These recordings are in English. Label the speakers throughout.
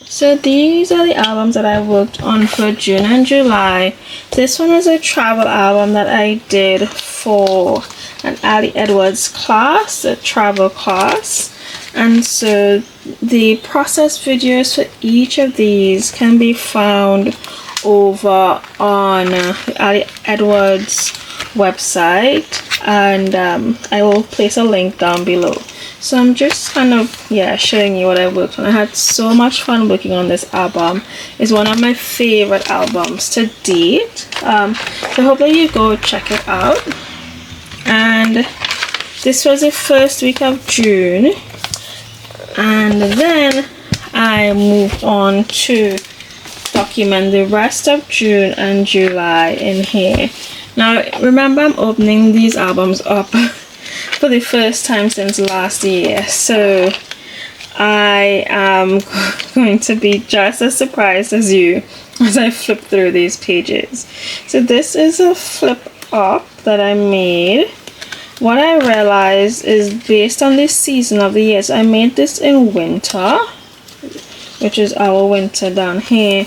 Speaker 1: So these are the albums that I worked on for June and July. This one is a travel album that I did for an Ali Edwards class, a travel class. And so the process videos for each of these can be found over on Ali Edwards website, and I will place a link down below. So I'm just kind of showing you what I worked on. I had so much fun working on this album. It's one of my favorite albums to date. So I hope that you go check it out. And this was the first week of June, and then I moved on to document the rest of June and July in here. Now remember, I'm opening these albums up for the first time since last year, so I am going to be just as surprised as you as I flip through these pages. So this is a flip up that I made. What I realized is, based on this season of the year, so I made this in winter, which is our winter down here,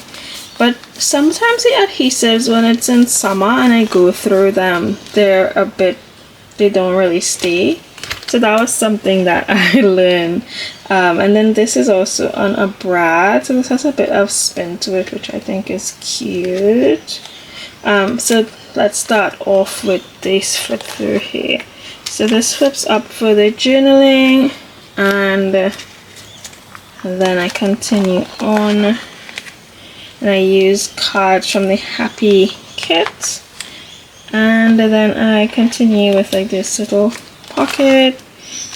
Speaker 1: but sometimes the adhesives, when it's in summer and I go through them, they don't really stay. So that was something that I learned. And then this is also on a brad, so this has a bit of spin to it, which I think is cute. So let's start off with this flip through here. So this flips up for the journaling, and then I continue on, and I use cards from the Happy Kit, and then I continue with like this little pocket.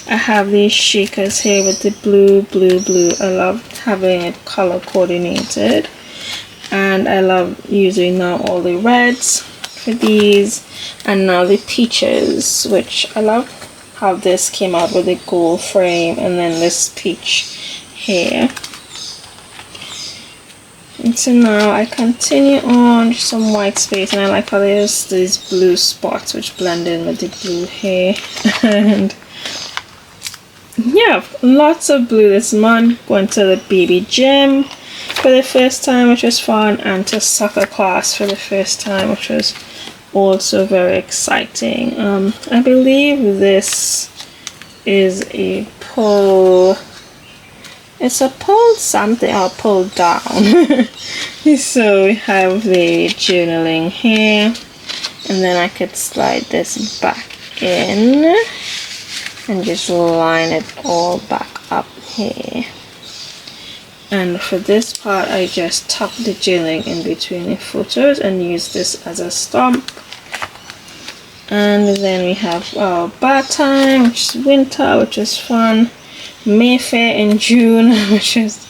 Speaker 1: I have these shakers here with the blue. I love having it color coordinated, and I love using now all the reds for these, and now the peaches, which I love how this came out with a gold frame and then this peach here. And so now I continue on some white space, and I like how there's these blue spots which blend in with the blue here. And yeah, lots of blue this month. Went to the baby gym for the first time, which was fun, and to soccer class for the first time, which was also very exciting. I believe this is a pull. It's a pull something or pull down. So we have the journaling here, and then I could slide this back in and just line it all back up here. And for this part, I just tuck the journaling in between the photos and use this as a stump. And then we have our bath time, which is winter, which is fun. Mayfair in June, which is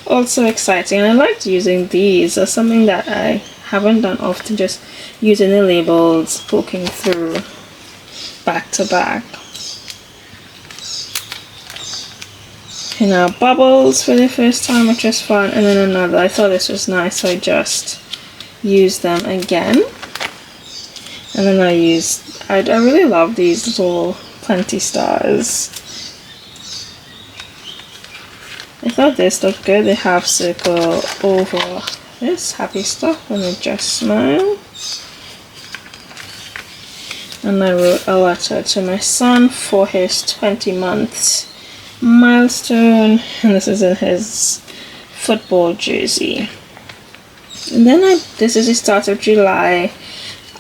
Speaker 1: also exciting. And I liked using these as something that I haven't done often, just using the labels, poking through back to back. And now bubbles for the first time, which was fun, and then another. I thought this was nice, so I just used them again. And then I really love these little plenty stars. I thought this looked good, the half circle over this happy stuff, and the just smile. And I wrote a letter to my son for his 20 months milestone, and this is in his football jersey. And then this is the start of July.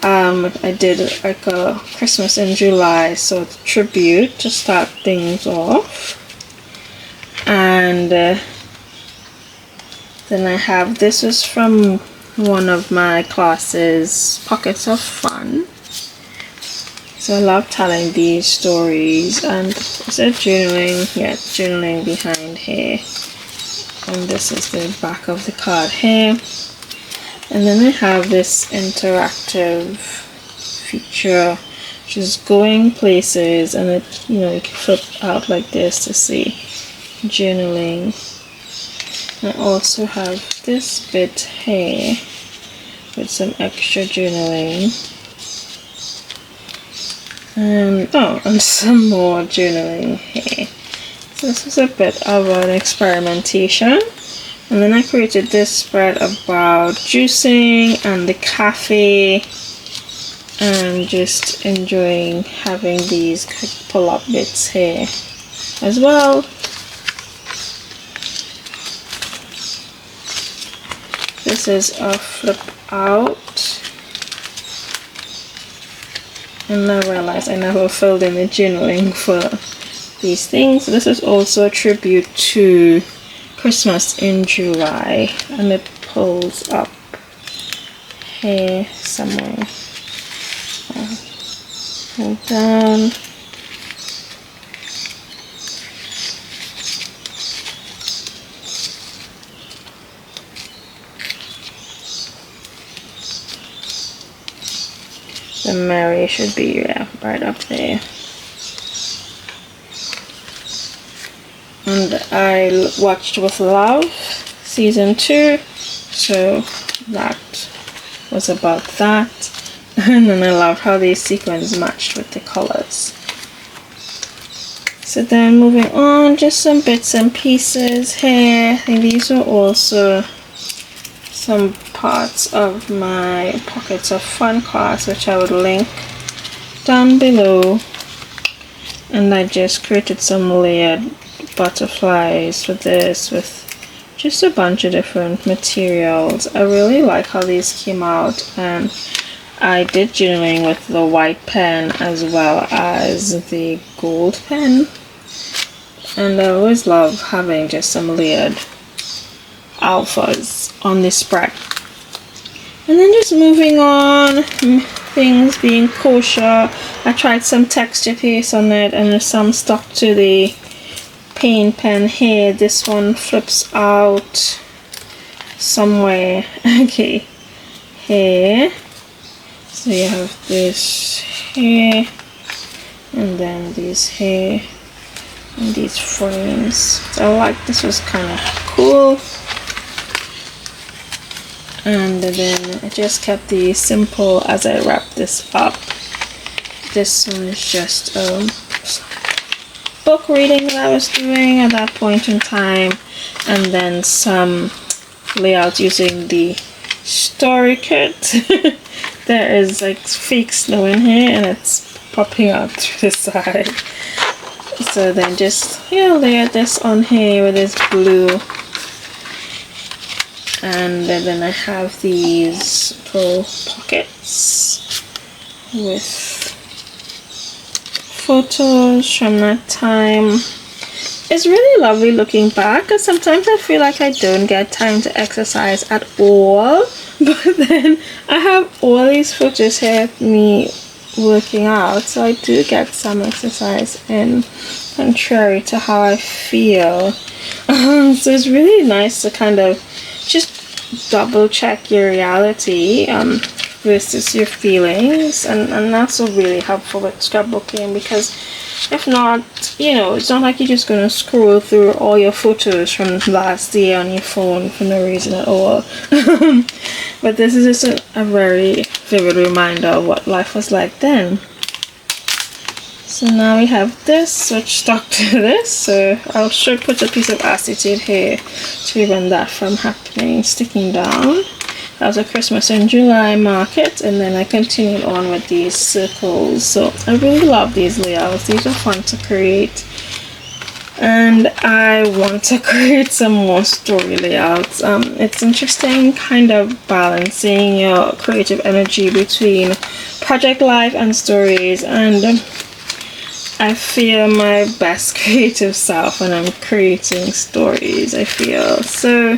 Speaker 1: I did like a Christmas in July, so it's a tribute to start things off. And then I have, this is from one of my classes, Pockets of Fun. So I love telling these stories, and is it journaling? Yeah, journaling behind here. And this is the back of the card here. And then I have this interactive feature, which is going places, and it, you can flip out like this to see journaling. I also have this bit here with some extra journaling. And some more journaling here. So this is a bit of an experimentation. And then I created this spread about juicing and the cafe, and just enjoying having these quick pull-up bits here as well. This is a flip out, and I realized I never filled in the journaling for these things. This is also a tribute to Christmas in July, and it pulls up here somewhere. Hold down. The Mary should be right up there. And I watched With Love season 2, so that was about that. And then I love how these sequins matched with the colors. So then moving on, just some bits and pieces here. I think these are also some parts of my Pockets of Fun class, which I would link down below. And I just created some layered butterflies for this with just a bunch of different materials. I really like how these came out, and I did journaling with the white pen as well as the gold pen, and I always love having just some layered alphas on this spread. And then just moving on, things being kosher, I tried some texture paste on it, and there's some stuck to the paint pen here. This one flips out somewhere. Okay, here. So you have this here, and then these here, and these frames. So I like this, was kind of cool. And then I just kept these simple as I wrap this up. This one is just book reading that I was doing at that point in time, and then some layouts using the story kit. There is like fake snow in here, and it's popping out through the side. So then just layer this on here with this blue, and then I have these little pockets with photos from that time. It's really lovely looking back, because sometimes I feel like I don't get time to exercise at all, but then I have all these photos here of me working out, so I do get some exercise in, contrary to how I feel. So it's really nice to kind of just double check your reality versus your feelings, and that's really helpful with scrapbooking, because if not, it's not like you're just gonna scroll through all your photos from last year on your phone for no reason at all. But this is just a very vivid reminder of what life was like then. So now we have this, which stuck to this, so I should put a piece of acetate here to prevent that from sticking down. That was a Christmas in July market, and then I continued on with these circles. So I really love these layouts. These are fun to create, and I want to create some more story layouts. It's interesting kind of balancing your creative energy between project life and stories, and I feel my best creative self when I'm creating stories, I feel. So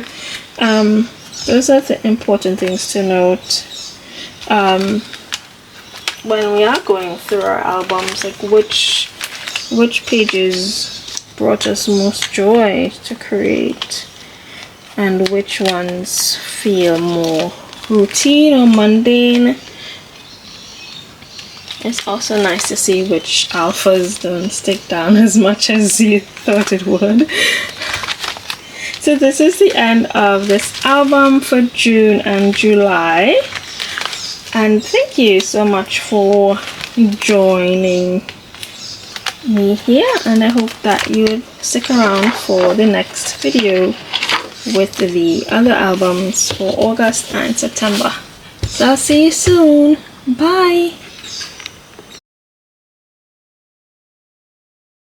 Speaker 1: those are the important things to note when we are going through our albums, like which pages brought us most joy to create, and which ones feel more routine or mundane. It's also nice to see which alphas don't stick down as much as you thought it would. So this is the end of this album for June and July, and thank you so much for joining me here, and I hope that you would stick around for the next video. with the other albums for August and September. So I'll see you soon. Bye.